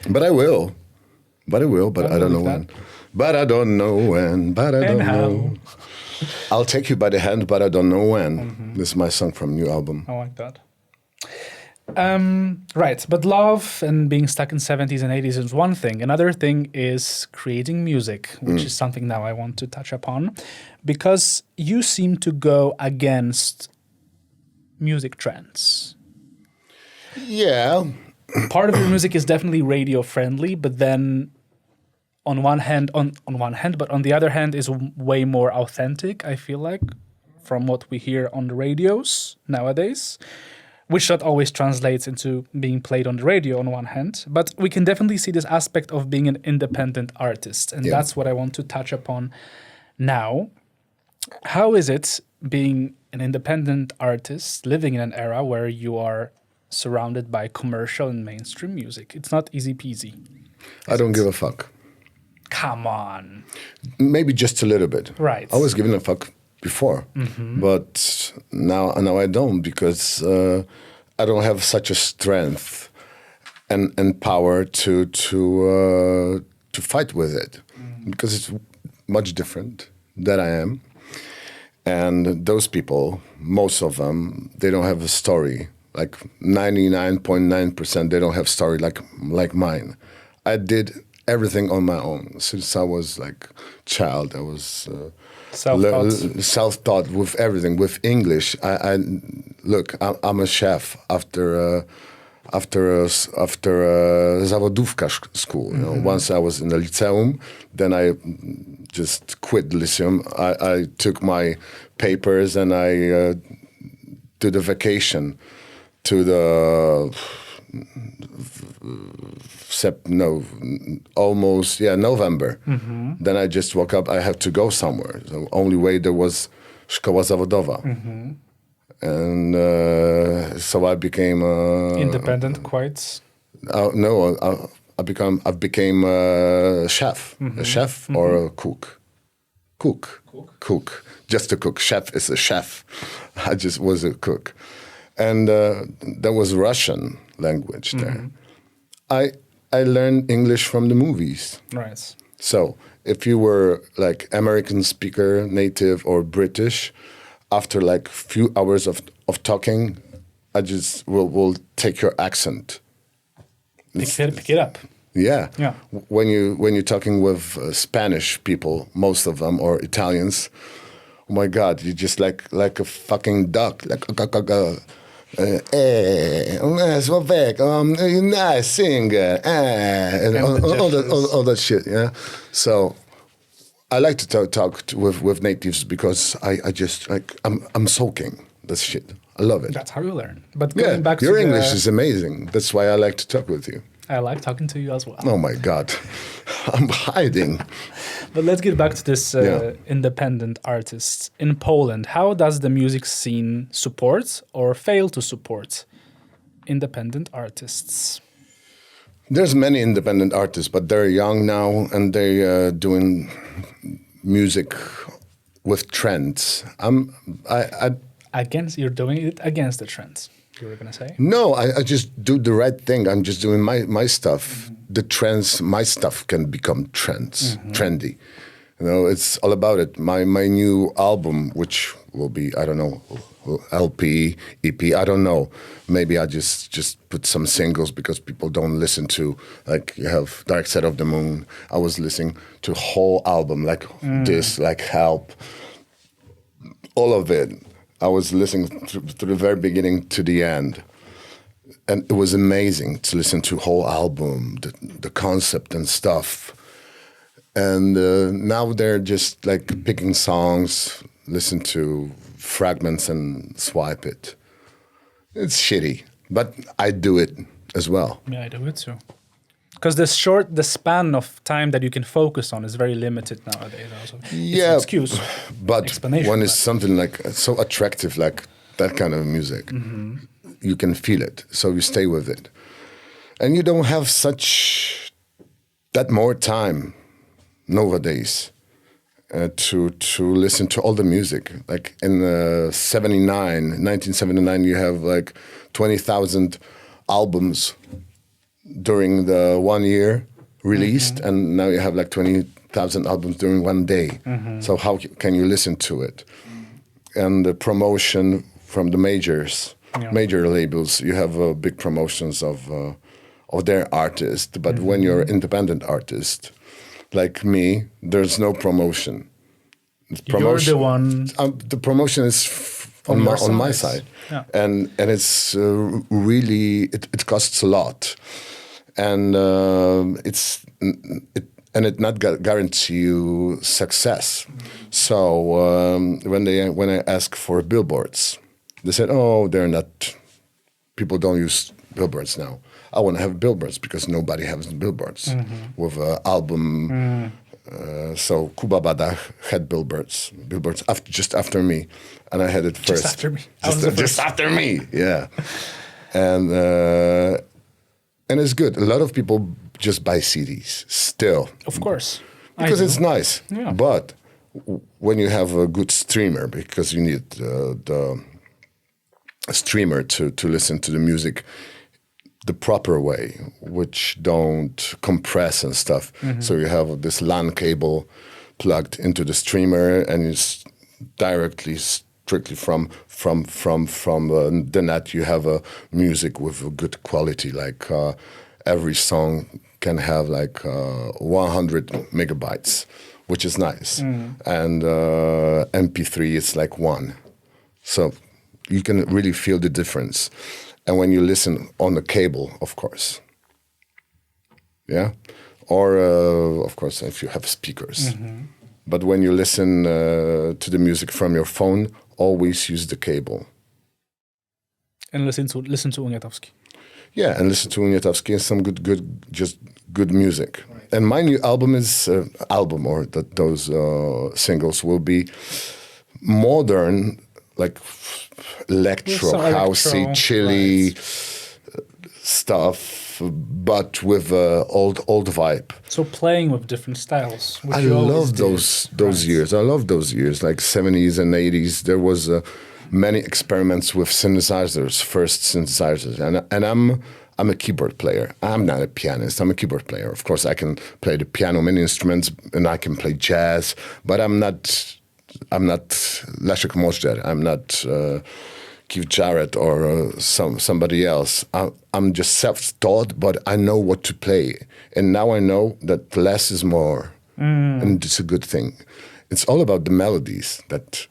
[SPEAKER 2] But I will. But I don't know when. But I don't know when. But I don't know. I'll take you by the hand, but I don't know when. This is my song from new album.
[SPEAKER 1] I like that. Right, but love and being stuck in 70s and 80s is one thing. Another thing is creating music, which is something now I want to touch upon, because you seem to go against music trends.
[SPEAKER 2] Yeah.
[SPEAKER 1] Part of your music is definitely radio friendly, but then on one hand, but on the other hand is way more authentic, I feel like, from what we hear on the radios nowadays, which not always translates into being played on the radio on one hand, but we can definitely see this aspect of being an independent artist, and that's what I want to touch upon now. How is it being an independent artist, living in an era where you are surrounded by commercial and mainstream music? It's not easy peasy.
[SPEAKER 2] I don't give a fuck.
[SPEAKER 1] Come on.
[SPEAKER 2] Maybe just a little bit.
[SPEAKER 1] Right.
[SPEAKER 2] I was giving a fuck before, but now I don't, because I don't have such a strength and power to fight with it, because it's much different than I am. And those people, most of them, they don't have a story. Like 99.9%, they don't have story like mine. I did everything on my own since I was like child. I was self-taught with everything, with English. I'm a chef after zawodówka school. You know? Once I was in the lyceum, then I just quit the lyceum. I took my papers and I did a vacation to the November. Then I just woke up. I have to go somewhere. The only way there was szkoła zawodowa, and so I became
[SPEAKER 1] independent. Quite.
[SPEAKER 2] I became a chef, or a cook. Just a cook. Chef is a chef. I just was a cook. And there was Russian language there. I learned English from the movies.
[SPEAKER 1] Right.
[SPEAKER 2] So if you were like American speaker, native, or British, after like few hours of talking, I just will take your accent.
[SPEAKER 1] Pick it up.
[SPEAKER 2] Yeah. When you're talking with Spanish people, most of them, or Italians, oh my God, you're just like a fucking duck, SŁAWEK, nice singer, and all that shit, yeah. So I like to talk with natives, because I just I'm soaking that shit. I love it.
[SPEAKER 1] That's how you learn. But going back
[SPEAKER 2] your
[SPEAKER 1] to
[SPEAKER 2] English is amazing. That's why I like to talk with you.
[SPEAKER 1] I like talking to you as well.
[SPEAKER 2] Oh my God, I'm hiding.
[SPEAKER 1] But let's get back to this independent artists in Poland. How does the music scene support or fail to support independent artists?
[SPEAKER 2] There's many independent artists, but they're young now and they're doing music with trends.
[SPEAKER 1] You're doing it against the trends, you were going to say?
[SPEAKER 2] No, I just do the right thing. I'm just doing my stuff. The trends, my stuff can become trendy. You know, it's all about it. My new album, which will be, I don't know, LP, EP, I don't know. Maybe I just put some singles, because people don't listen to, like, you have Dark Side of the Moon. I was listening to a whole album, like this, like Help, all of it. I was listening to the very beginning to the end. and it was amazing to listen to whole album, the concept and stuff. And now they're just like picking songs, listen to fragments and swipe it. It's shitty, but I do it as well.
[SPEAKER 1] Yeah, I do it too. Because the span of time that you can focus on is very limited nowadays. Also,
[SPEAKER 2] Yeah,
[SPEAKER 1] it's an excuse,
[SPEAKER 2] but
[SPEAKER 1] explanation,
[SPEAKER 2] when it's
[SPEAKER 1] but-
[SPEAKER 2] something like so attractive, like that kind of music, you can feel it, so you stay with it, and you don't have that more time nowadays to listen to all the music. Like in 1979, you have like 20,000 albums during the 1 year released, and now you have like 20,000 albums during 1 day. So how can you listen to it? And the promotion from the major labels, you have big promotions of their artist. But when you're an independent artist, like me, there's no promotion.
[SPEAKER 1] You're the one.
[SPEAKER 2] The promotion is on my side,
[SPEAKER 1] Yeah.
[SPEAKER 2] and it's really it costs a lot, and it not guarantee you success. So when I ask for billboards, they said, "Oh, they're not. People don't use billboards now." I want to have billboards because nobody has billboards with an album. So Kuba Bada had billboards just after me, and I had it first.
[SPEAKER 1] Just after me. I was the
[SPEAKER 2] Just
[SPEAKER 1] first.
[SPEAKER 2] after me, yeah. And it's good. A lot of people just buy CDs still
[SPEAKER 1] Of course.
[SPEAKER 2] because it's nice.
[SPEAKER 1] Yeah.
[SPEAKER 2] But when you have a good streamer, because you need the streamer to listen to the music the proper way, which don't compress and stuff. So you have this LAN cable plugged into the streamer, and it's directly, strictly from the net. You have music with a good quality. Like every song can have like 100 megabytes, which is nice. And MP3 is like 1. So you can really feel the difference. And when you listen on the cable, of course, yeah, or of course if you have speakers. But when you listen to the music from your phone, always use the cable.
[SPEAKER 1] And listen to Uniatowski.
[SPEAKER 2] Yeah, and listen to Uniatowski and some good music. And my new album is those singles will be modern, like electro,
[SPEAKER 1] some
[SPEAKER 2] housey,
[SPEAKER 1] electro,
[SPEAKER 2] chilly stuff, but with old vibe.
[SPEAKER 1] So playing with different styles. Which
[SPEAKER 2] I
[SPEAKER 1] you always
[SPEAKER 2] love
[SPEAKER 1] did.
[SPEAKER 2] those years. I love those years, like 70s and 80s. There was many experiments with synthesizers, first synthesizers, and I'm a keyboard player. I'm not a pianist. I'm a keyboard player. Of course, I can play the piano, many instruments, and I can play jazz, but I'm not Leszek Mozdzer. I'm not Keith Jarrett or somebody else. I'm just self-taught, but I know what to play. And now I know that less is more, and it's a good thing. It's all about the melodies, that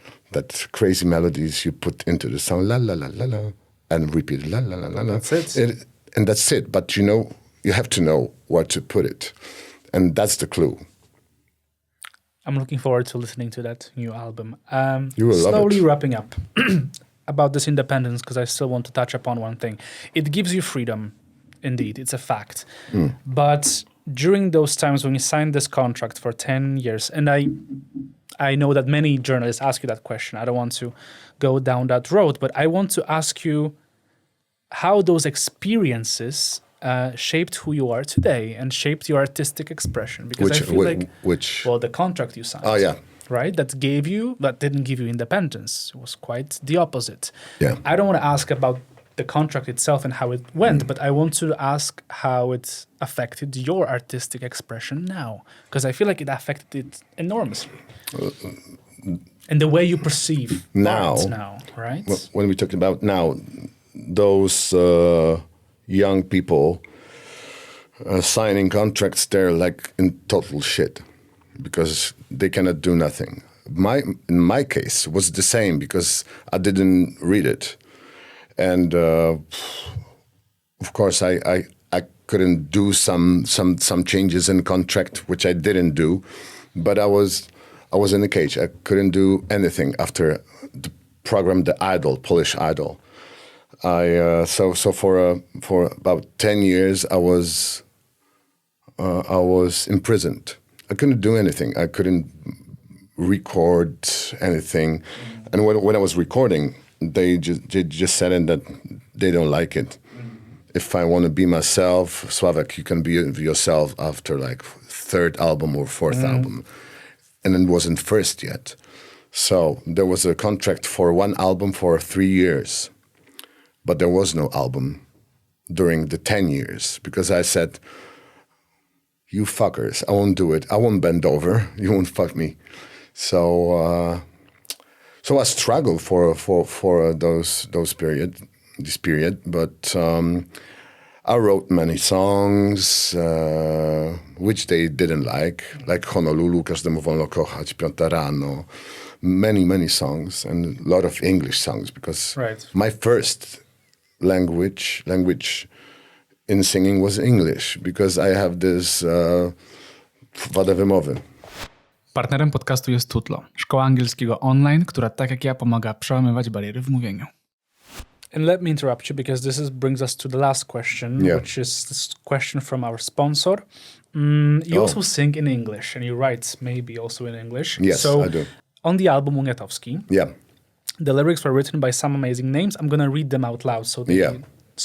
[SPEAKER 2] crazy melodies you put into the song, la la la la la, and repeat la la la la la.
[SPEAKER 1] That's it.
[SPEAKER 2] And that's it. But you have to know where to put it, and that's the clue.
[SPEAKER 1] I'm looking forward to listening to that new album.
[SPEAKER 2] You will love
[SPEAKER 1] slowly
[SPEAKER 2] it.
[SPEAKER 1] wrapping up about this independence, because I still want to touch upon one thing. It gives you freedom, indeed, it's a fact. But during those times when you signed this contract for 10 years, and I know that many journalists ask you that question. I don't want to go down that road, but I want to ask you how those experiences shaped who you are today and shaped your artistic expression. Because I feel well, the contract you signed.
[SPEAKER 2] Oh, yeah.
[SPEAKER 1] Right? That didn't give you independence. It was quite the opposite.
[SPEAKER 2] Yeah.
[SPEAKER 1] I don't want to ask about the contract itself and how it went, but I want to ask how it affected your artistic expression now. Because I feel like it affected it enormously. And the way you perceive art now, right?
[SPEAKER 2] When we're talking about now, those young people signing contracts, they're like in total shit because they cannot do nothing. In my case, it was the same because I didn't read it. And of course, I couldn't do some changes in contract, which I didn't do, but I was in a cage. I couldn't do anything after the program, The Idol, Polish Idol. So for about 10 years, I was imprisoned. I couldn't do anything. I couldn't record anything. And when I was recording, they just said that they don't like it. If I want to be myself, SŁAWEK, you can be yourself after like third album or fourth album. And it wasn't first yet. So there was a contract for one album for 3 years. But there was no album during the 10 years because I said, you fuckers, I won't do it. I won't bend over. You won't fuck me. So I struggled for this period. But I wrote many songs, which they didn't like Honolulu, Każdemu wolno kochać, Piąta rano, many songs, and a lot of English songs, because my first language in singing was English, because I have this wadę wymowy.
[SPEAKER 3] Partnerem podcastu jest Tutlo, szkoła angielskiego online, która tak jak ja pomaga przełamywać bariery w mówieniu.
[SPEAKER 1] And let me interrupt you, because brings us to the last question, which is this question from our sponsor. You also sing in English, and you write maybe also in English.
[SPEAKER 2] Yes,
[SPEAKER 1] so
[SPEAKER 2] I do.
[SPEAKER 1] On the album Uniatowski, the lyrics were written by some amazing names. I'm going to read them out loud so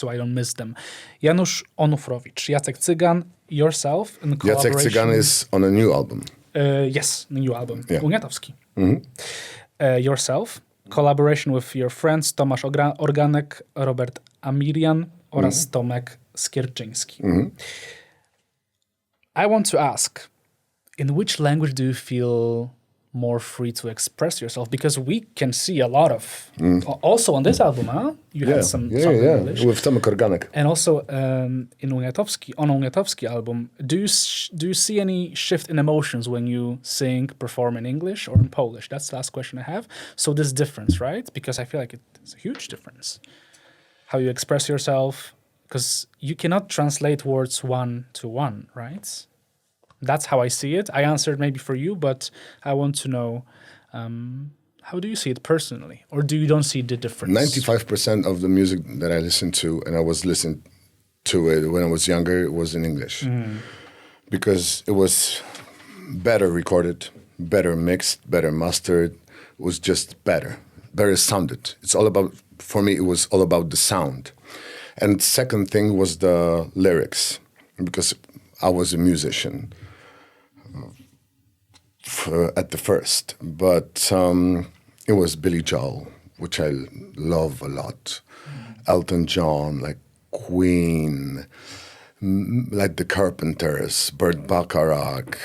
[SPEAKER 1] I don't miss them. Janusz Onufrowicz, Jacek Cygan, yourself in collaboration.
[SPEAKER 2] Jacek Cygan is on a new album.
[SPEAKER 1] Yes, the new album, Uniatowski. Yourself, collaboration with your friends Tomasz Organek, Robert Amirian oraz Tomek Skierczyński. I want to ask, in which language do you feel more free to express yourself? Because we can see a lot of, also on this album, you had some English.
[SPEAKER 2] With Tomek Organek.
[SPEAKER 1] And also in Uniatowski album, do you see any shift in emotions when you sing, perform in English or in Polish? That's the last question I have. So this difference, right? Because I feel like it's a huge difference. How you express yourself, because you cannot translate words one to one, right? That's how I see it. I answered maybe for you, but I want to know, how do you see it personally? Or do you don't see the difference?
[SPEAKER 2] 95% of the music that I listened to, and I was listening to it when I was younger, was in English. Because it was better recorded, better mixed, better mastered. It was just better sounded. It's all about, for me, it was all about the sound. And second thing was the lyrics, because I was a musician at the first, but it was Billy Joel, which I love a lot, Elton John, like Queen, like the Carpenters, Burt Bacharach,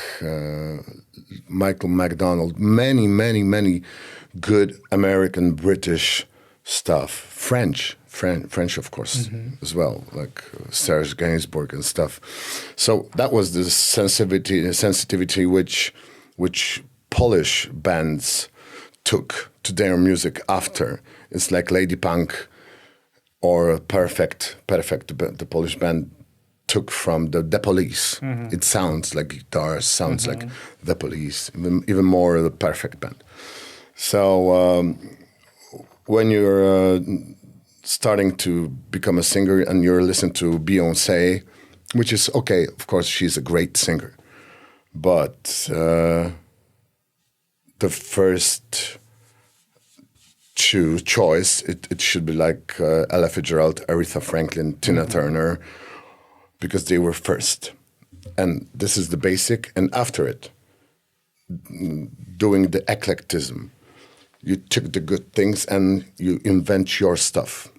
[SPEAKER 2] Michael McDonald, many good American, British stuff, French, of course, as well, like Serge Gainsbourg and stuff. So that was the sensitivity which Polish bands took to their music after. It's like Lady Punk or Perfect, the Polish band took from the Police. It sounds like guitar, sounds like the Police, even more the Perfect band. So when you're starting to become a singer and you're listening to Beyoncé, which is okay, of course, she's a great singer. But the first choice, it should be like Ella Fitzgerald, Aretha Franklin, Tina Turner, because they were first. And this is the basic. And after it, doing the eclecticism. You took the good things and you invent your stuff.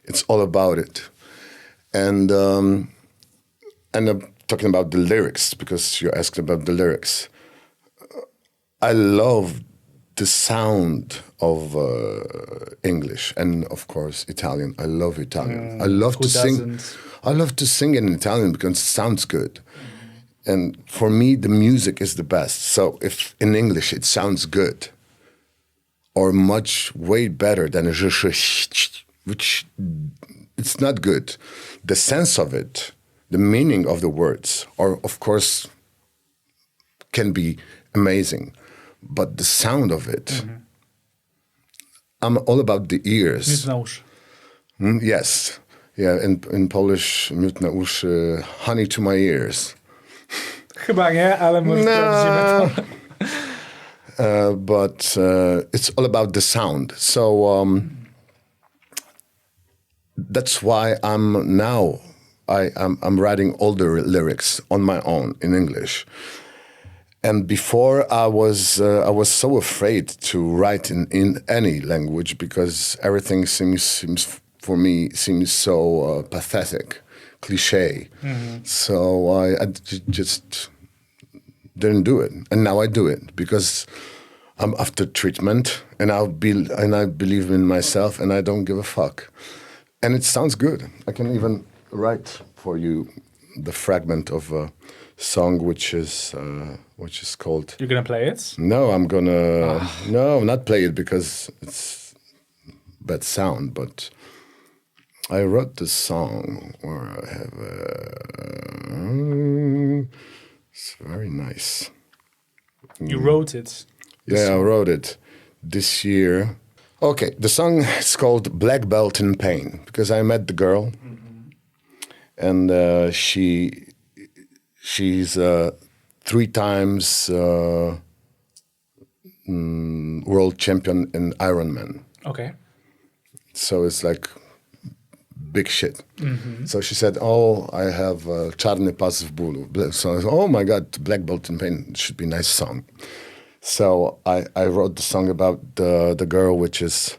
[SPEAKER 2] It's all about it. And I'm talking about the lyrics, because you asked about the lyrics. I love the sound of English and, of course, Italian. I love Italian. I love to sing. I love to sing in Italian because it sounds good. And for me, the music is the best. So if in English it sounds good, or much way better than which it's not good. The sense of it, the meaning of the words, are of course can be amazing, but the sound of it, I'm all about the ears.
[SPEAKER 1] Miód na uszy.
[SPEAKER 2] Yes. Yeah, in Polish, miód na uszy, honey to my ears.
[SPEAKER 1] Chyba nie, ale może sprawdzimy to.
[SPEAKER 2] But it's all about the sound. So that's why I'm writing all the lyrics on my own in English. And before I was so afraid to write in any language because everything seems for me so pathetic, cliche. So I just didn't do it, and now I do it because I'm after treatment, and I believe in myself, and I don't give a fuck, and it sounds good. I can even write for you the fragment of a song which is called.
[SPEAKER 1] You're gonna play it?
[SPEAKER 2] No, I'm gonna not play it because it's bad sound, but I wrote this song where I have it's very nice.
[SPEAKER 1] You wrote it.
[SPEAKER 2] Yeah, I wrote it this year. Okay, the song is called Black Belt in Pain because I met the girl, and she's 3 times world champion in Ironman.
[SPEAKER 1] Okay.
[SPEAKER 2] So it's like big shit. So she said, "Oh, I have czarny pas w bólu." So I said, "Oh my God, Black Belt in Pain should be a nice song." So I wrote the song about the girl, which is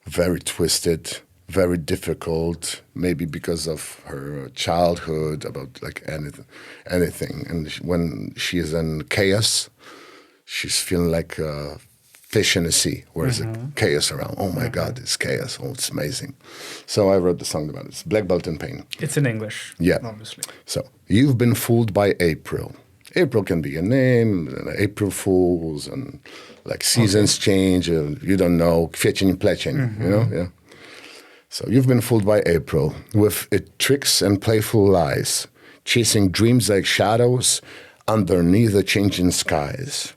[SPEAKER 2] very twisted, very difficult, maybe because of her childhood, about like anything. And when she is in chaos, she's feeling like a fish in the sea, where there's chaos around. Oh my God, it's chaos. Oh, it's amazing. So I wrote the song about it. It's Black Belt in Pain.
[SPEAKER 1] It's in English.
[SPEAKER 2] Yeah.
[SPEAKER 1] Obviously.
[SPEAKER 2] So, you've been fooled by April. April can be a name, April Fools, and like seasons change, you don't know, kwiecień, plecień, you know? Yeah. So you've been fooled by April with its tricks and playful lies, chasing dreams like shadows underneath the changing skies.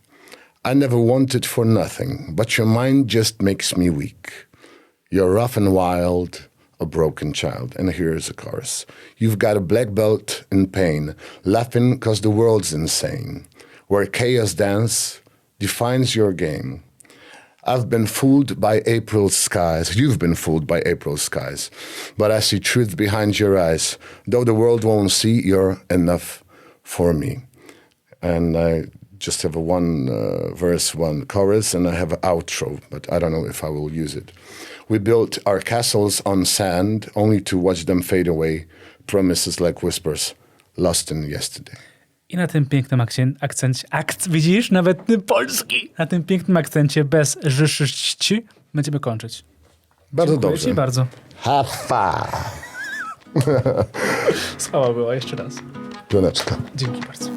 [SPEAKER 2] I never wanted for nothing, but your mind just makes me weak. You're rough and wild, a broken child. And here's a chorus. You've got a black belt in pain, laughing 'cause the world's insane. Where chaos dance defines your game. I've been fooled by April's skies. You've been fooled by April's skies. But I see truth behind your eyes. Though the world won't see, you're enough for me. And I just have a one verse, one chorus, and I have an outro, but I don't know if I will use it. We built our castles on sand, only to watch them fade away. Promises like whispers, lost in yesterday.
[SPEAKER 1] I na tym pięknym widzisz, nawet polski, na tym pięknym akcencie bez żyszyści będziemy kończyć.
[SPEAKER 2] Bardzo
[SPEAKER 1] Dziękuję
[SPEAKER 2] dobrze.
[SPEAKER 1] ci bardzo.
[SPEAKER 2] Hafa!
[SPEAKER 1] Słaba była, jeszcze raz.
[SPEAKER 2] Żoneczka.
[SPEAKER 1] Dzięki bardzo.